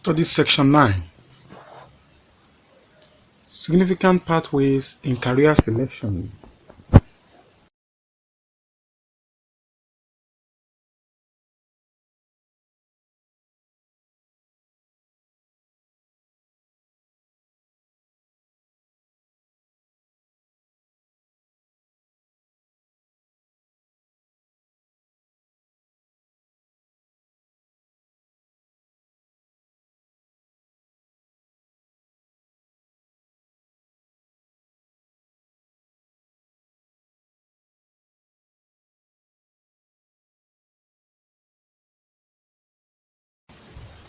Study Section 9. Significant pathways in career selection.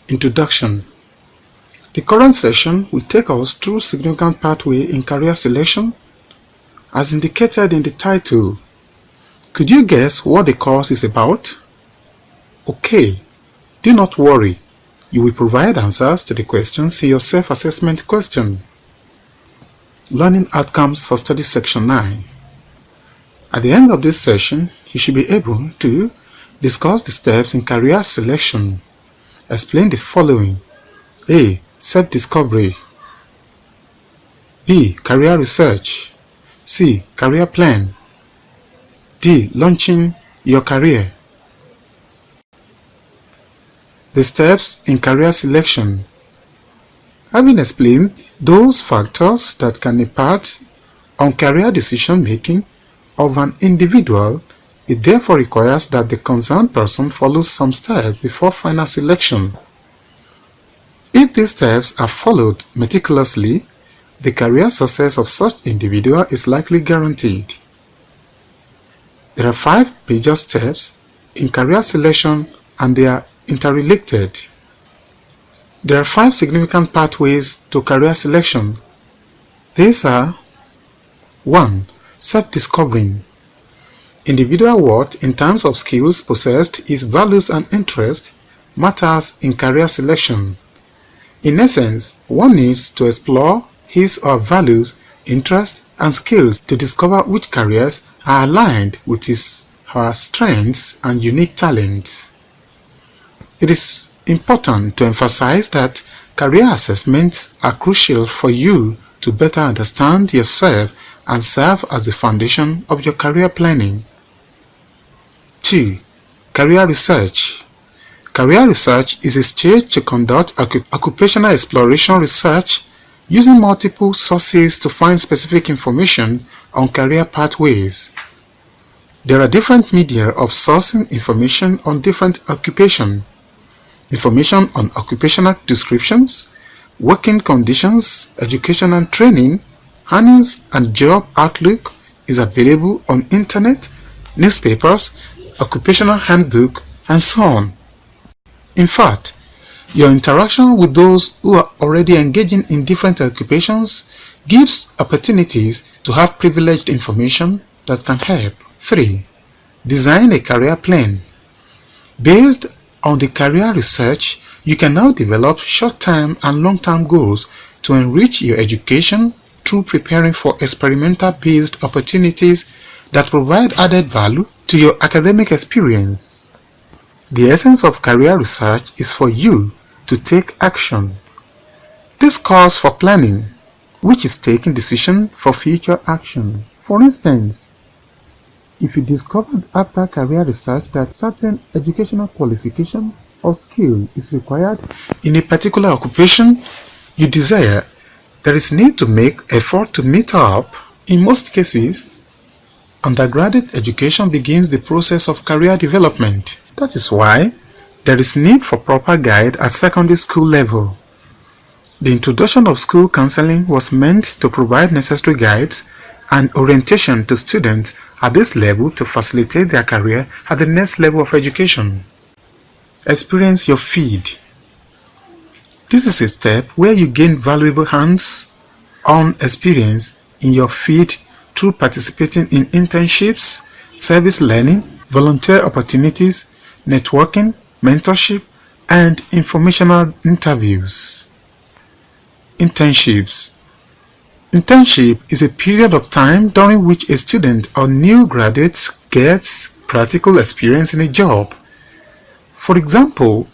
Introduction. The current session will take us through significant pathway in career selection as indicated in the title. Could you guess what the course is about? Okay, do not worry. You will provide answers to the questions in your self-assessment question. Learning outcomes for Study Section 9. At the end of this session, you should be able to discuss the steps in career selection. Explain the following. A. Self-discovery. B. Career research. C. Career plan. D. Launching your career. The steps in career selection. Having explained those factors that can impact on career decision-making of an individual, it therefore requires that the concerned person follows some steps before final selection. If these steps are followed meticulously, the career success of such individual is likely guaranteed. There are 5 major steps in career selection and they are interrelated. There are 5 significant pathways to career selection. These are: 1. Self-discovering. Individual worth in terms of skills possessed, his values and interests matters in career selection. In essence, one needs to explore his or her values, interests, and skills to discover which careers are aligned with his or her strengths and unique talents. It is important to emphasize that career assessments are crucial for you to better understand yourself and serve as the foundation of your career planning. 2. Career research. Career research is a stage to conduct occupational exploration research using multiple sources to find specific information on career pathways. There are different media of sourcing information on different occupations. Information on occupational descriptions, working conditions, education and training, earnings and job outlook is available on internet, newspapers, occupational handbook, and so on. In fact, your interaction with those who are already engaging in different occupations gives opportunities to have privileged information that can help. 3. Design a career plan. Based on the career research, you can now develop short-term and long-term goals to enrich your education through preparing for experimental-based opportunities that provide added value to your academic experience. The essence of career research is for you to take action. This calls for planning, which is taking decision for future action. For instance, if you discovered after career research that certain educational qualification or skill is required in a particular occupation you desire, there is need to make effort to meet up. In most cases, undergraduate education begins the process of career development. That is why there is need for proper guide at secondary school level. The introduction of school counseling was meant to provide necessary guides and orientation to students at this level to facilitate their career at the next level of education. Experience your field. This is a step where you gain valuable hands-on experience in your field through participating in internships, service learning, volunteer opportunities, networking, mentorship, and informational interviews. Internships. Internship is a period of time during which a student or new graduate gets practical experience in a job. For example,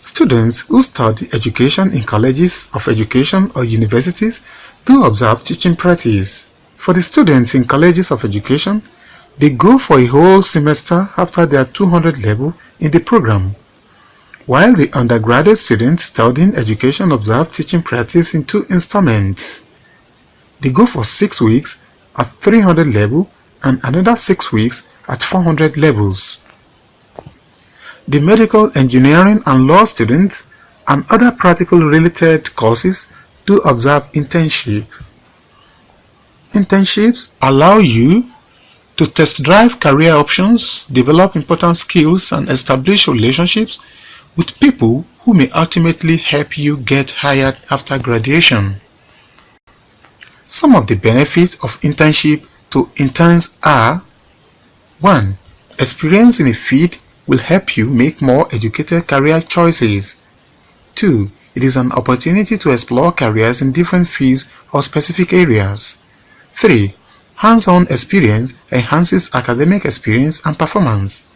Students who study education in colleges of education or universities do observe teaching practice. For the students in colleges of education, they go for a whole semester after their 200 level in the program, while the undergraduate students studying education observe teaching practice in 2 installments. They go for 6 weeks at 300 level and another 6 weeks at 400 levels. The medical, engineering and law students and other practical related courses do observe internship. Internships allow you to test drive career options, develop important skills and establish relationships with people who may ultimately help you get hired after graduation. Some of the benefits of internship to interns are: 1. Experience in a field will help you make more educated career choices. 2. It is an opportunity to explore careers in different fields or specific areas. 3. Hands-on experience enhances academic experience and performance.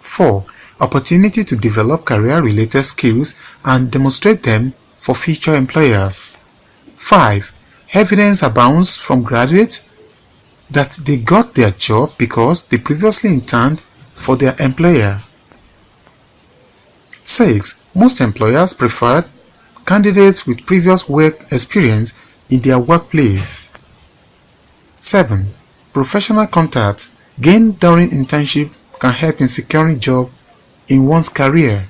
4. Opportunity to develop career-related skills and demonstrate them for future employers. 5. Evidence abounds from graduates that they got their job because they previously interned for their employer. 6. Most employers prefer candidates with previous work experience in their workplace. 7. Professional contacts gained during internship can help in securing job in one's career.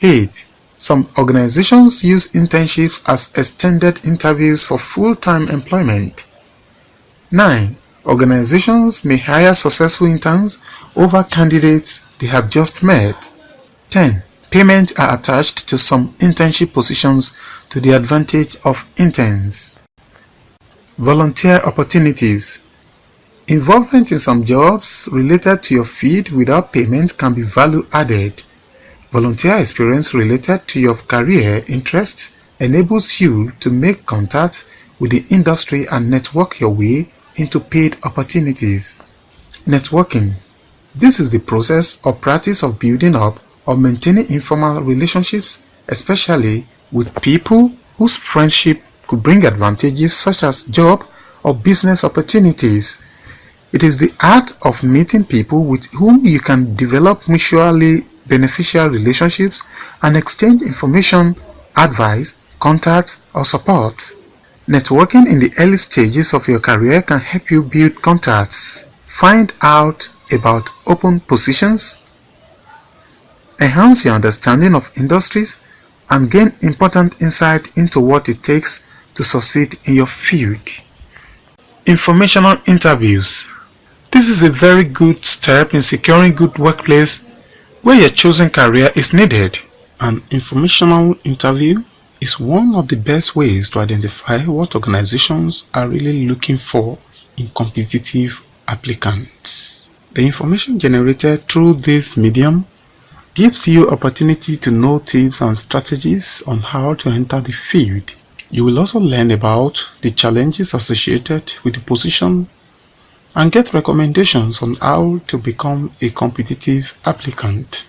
8. Some organizations use internships as extended interviews for full-time employment. 9. Organizations may hire successful interns over candidates they have just met. 10. Payments are attached to some internship positions to the advantage of interns. Volunteer opportunities. Involvement in some jobs related to your field without payment can be value added. Volunteer experience related to your career interest enables you to make contact with the industry and network your way into paid opportunities. Networking. This is the process or practice of building up or maintaining informal relationships, especially with people whose friendship could bring advantages such as job or business opportunities. It is the art of meeting people with whom you can develop mutually beneficial relationships and exchange information, advice, contacts, or support. Networking in the early stages of your career can help you build contacts, find out about open positions, enhance your understanding of industries, and gain important insight into what it takes to succeed in your field. Informational interviews. This is a very good step in securing good workplace where your chosen career is needed. An informational interview is one of the best ways to identify what organizations are really looking for in competitive applicants. The information generated through this medium gives you opportunity to know tips and strategies on how to enter the field. You will also learn about the challenges associated with the position and get recommendations on how to become a competitive applicant.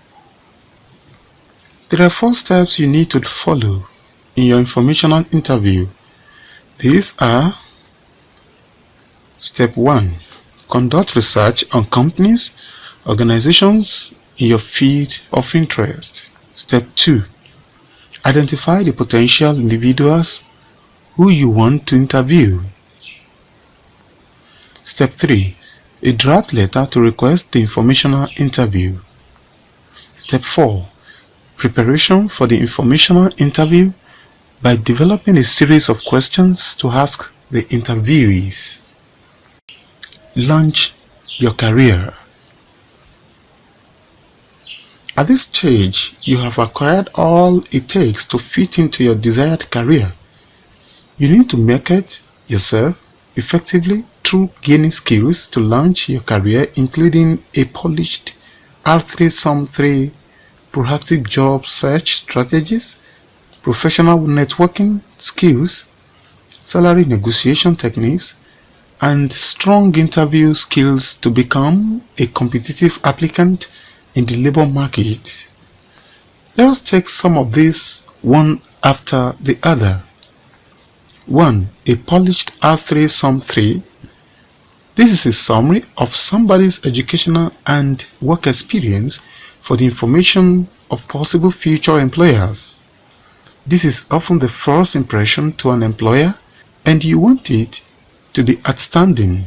There are 4 steps you need to follow in your informational interview. These are: Step 1. Conduct research on companies, organizations in your field of interest. Step 2. Identify the potential individuals who you want to interview. Step 3. A draft letter to request the informational interview. Step 4. Preparation for the informational interview by developing a series of questions to ask the interviewees. Launch your career. At this stage, you have acquired all it takes to fit into your desired career. You need to market yourself effectively through gaining skills to launch your career, including a polished R3-Sum3 proactive job search strategies, professional networking skills, salary negotiation techniques, and strong interview skills to become a competitive applicant in the labor market. Let us take some of these one after the other. 1. A polished R3 Sum 3. This is a summary of somebody's educational and work experience for the information of possible future employers. This is often the first impression to an employer, and you want it to be outstanding.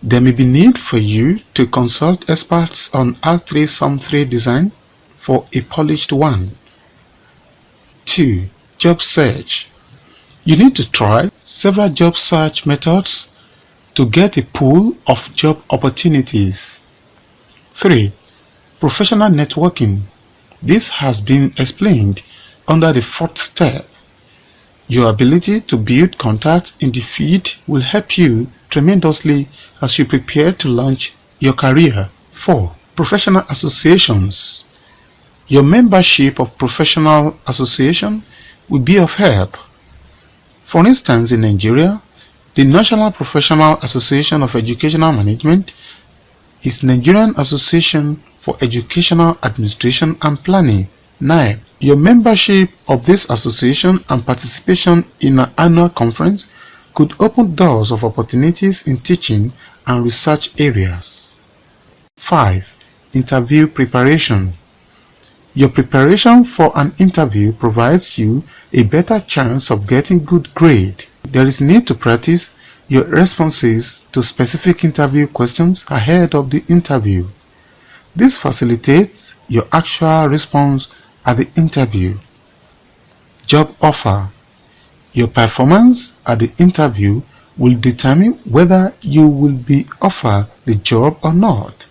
There may be need for you to consult experts on R3 Sum 3 design for a polished one. 2. Job search. You need to try several job search methods to get a pool of job opportunities. 3. Professional networking. This has been explained under the 4th step. Your ability to build contacts in the field will help you tremendously as you prepare to launch your career. 4. Professional associations. Your membership of professional association will be of help. For instance, in Nigeria, the National Professional Association of Educational Management is Nigerian Association for Educational Administration and Planning, NAEP. Your membership of this association and participation in an annual conference could open doors of opportunities in teaching and research areas. 5. Interview preparation. Your preparation for an interview provides you a better chance of getting good grade. There is need to practice your responses to specific interview questions ahead of the interview. This facilitates your actual response at the interview. Job offer. Your performance at the interview will determine whether you will be offered the job or not.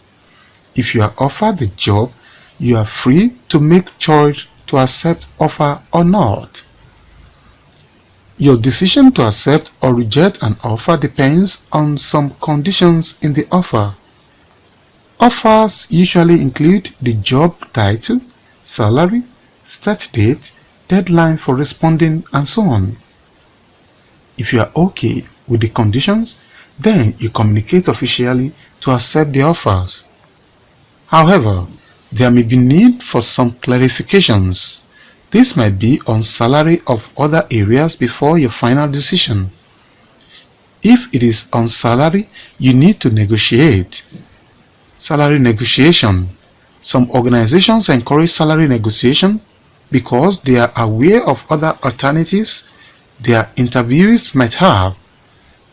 If you are offered the job, you are free to make choice to accept offer or not. Your decision to accept or reject an offer depends on some conditions in the offer. Offers usually include the job title, salary, start date, deadline for responding, and so on. If you are okay with the conditions, then you communicate officially to accept the offers. However, there may be need for some clarifications. This might be on salary of other areas before your final decision. If it is on salary, you need to negotiate. Salary negotiation. Some organizations encourage salary negotiation because they are aware of other alternatives their interviewees might have.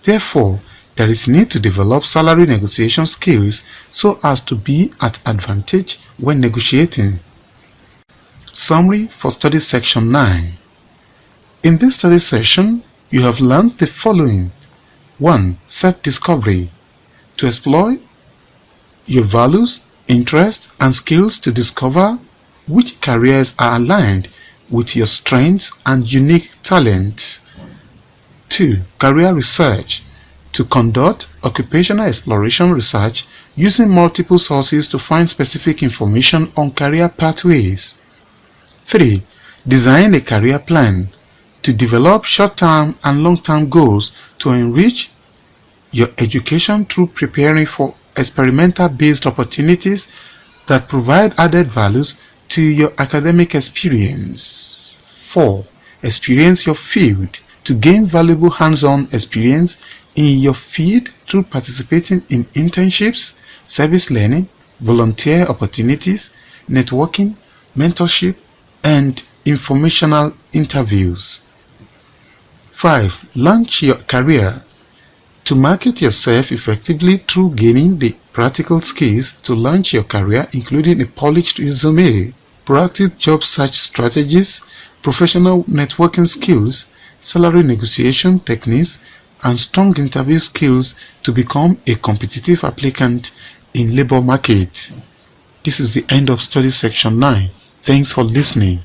Therefore, there is need to develop salary negotiation skills so as to be at advantage when negotiating. Summary for study section 9. In this study session, you have learned the following. 1. Self-discovery. To explore your values, interests, and skills to discover which careers are aligned with your strengths and unique talents. 2. Career research. To conduct occupational exploration research using multiple sources to find specific information on career pathways. 3. Design a career plan. To develop short-term and long-term goals to enrich your education through preparing for experimental-based opportunities that provide added values to your academic experience. 4. Experience your field. To gain valuable hands-on experience in your field through participating in internships, service learning, volunteer opportunities, networking, mentorship, and informational interviews. 5. Launch your career. To market yourself effectively through gaining the practical skills to launch your career, including a polished resume, proactive job search strategies, professional networking skills, salary negotiation techniques, and strong interview skills to become a competitive applicant in labor market. This is the end of study section 9. Thanks for listening.